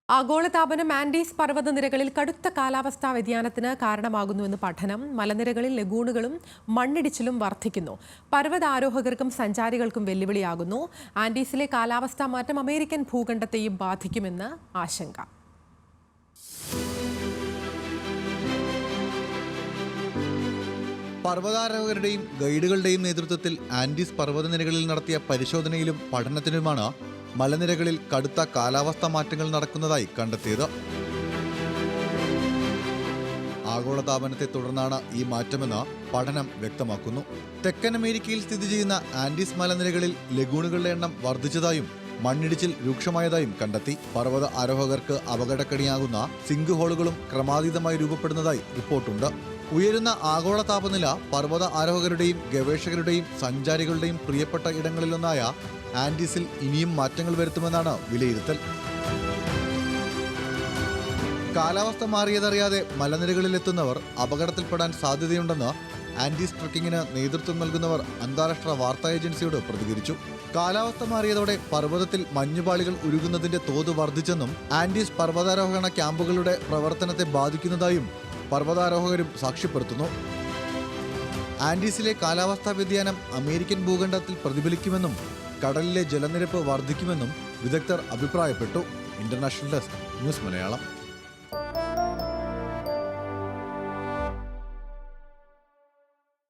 ആഗോളതാപനം ആൻഡീസ് പർവ്വതനിരകളിൽ കടുത്ത കാലാവസ്ഥാ വ്യതിയാനത്തിന് കാരണമാകുന്നുവെന്ന് പഠനം. മലനിരകളിൽ ലഗൂണുകളും മണ്ണിടിച്ചിലും വർദ്ധിക്കുന്നു. പർവ്വതാരോഹകർക്കും സഞ്ചാരികൾക്കും വെല്ലുവിളിയാകുന്നു. ആൻഡീസിലെ കാലാവസ്ഥാ മാറ്റം അമേരിക്കൻ ഭൂഖണ്ഡത്തെയും ബാധിക്കുമെന്ന് ആശങ്ക. പർവ്വതാരോഹകരുടെയും ഗൈഡുകളുടെയും നേതൃത്വത്തിൽ ആൻഡീസ് പർവ്വതനിരകളിൽ നടത്തിയ പരിശോധനയിലും പഠനത്തിനുമാണ് മലനിരകളിൽ കടുത്ത കാലാവസ്ഥാ മാറ്റങ്ങൾ നടക്കുന്നതായി കണ്ടെത്തിയത്. ആഗോളതാപനത്തെ തുടർന്നാണ് ഈ മാറ്റമെന്ന് പഠനം വ്യക്തമാക്കുന്നു. തെക്കൻ അമേരിക്കയിൽ സ്ഥിതി ചെയ്യുന്ന ആൻഡീസ് മലനിരകളിൽ ലഗൂണുകളുടെ എണ്ണം വർദ്ധിച്ചതായും മണ്ണിടിച്ചിൽ രൂക്ഷമായതായും കണ്ടെത്തി. പർവ്വത ആരോഹകർക്ക് അപകടക്കണിയാകുന്ന സിങ്ക് ഹോളുകളും ക്രമാതീതമായി രൂപപ്പെടുന്നതായി റിപ്പോർട്ടുണ്ട്. ഉയരുന്ന ആഗോള താപനില പർവ്വത ആരോഹകരുടെയും ഗവേഷകരുടെയും സഞ്ചാരികളുടെയും പ്രിയപ്പെട്ട ഇടങ്ങളിലൊന്നായ ആൻഡീസിൽ ഇനിയും മാറ്റങ്ങൾ വരുത്തുമെന്നാണ് വിലയിരുത്തൽ. കാലാവസ്ഥ മാറിയതറിയാതെ മലനിരകളിലെത്തുന്നവർ അപകടത്തിൽപ്പെടാൻ സാധ്യതയുണ്ടെന്ന് ആൻഡീസ് ട്രക്കിങ്ങിന് നേതൃത്വം നൽകുന്നവർ അന്താരാഷ്ട്ര വാർത്താ ഏജൻസിയോട് പ്രതികരിച്ചു. കാലാവസ്ഥ മാറിയതോടെ പർവ്വതത്തിൽ മഞ്ഞുപാളികൾ ഉരുകുന്നതിന്റെ തോത് വർദ്ധിച്ചെന്നും ആൻഡീസ് പർവ്വതാരോഹണ ക്യാമ്പുകളുടെ പ്രവർത്തനത്തെ ബാധിക്കുന്നതായും പർവ്വതാരോഹകരും സാക്ഷ്യപ്പെടുത്തുന്നു. ആൻഡീസിലെ കാലാവസ്ഥാ വ്യതിയാനം അമേരിക്കൻ ഭൂഖണ്ഡത്തിൽ പ്രതിഫലിക്കുമെന്നും കടലിലെ ജലനിരപ്പ് വർദ്ധിക്കുമെന്നും വിദഗ്ധർ അഭിപ്രായപ്പെട്ടു. International desk, news Malayalam.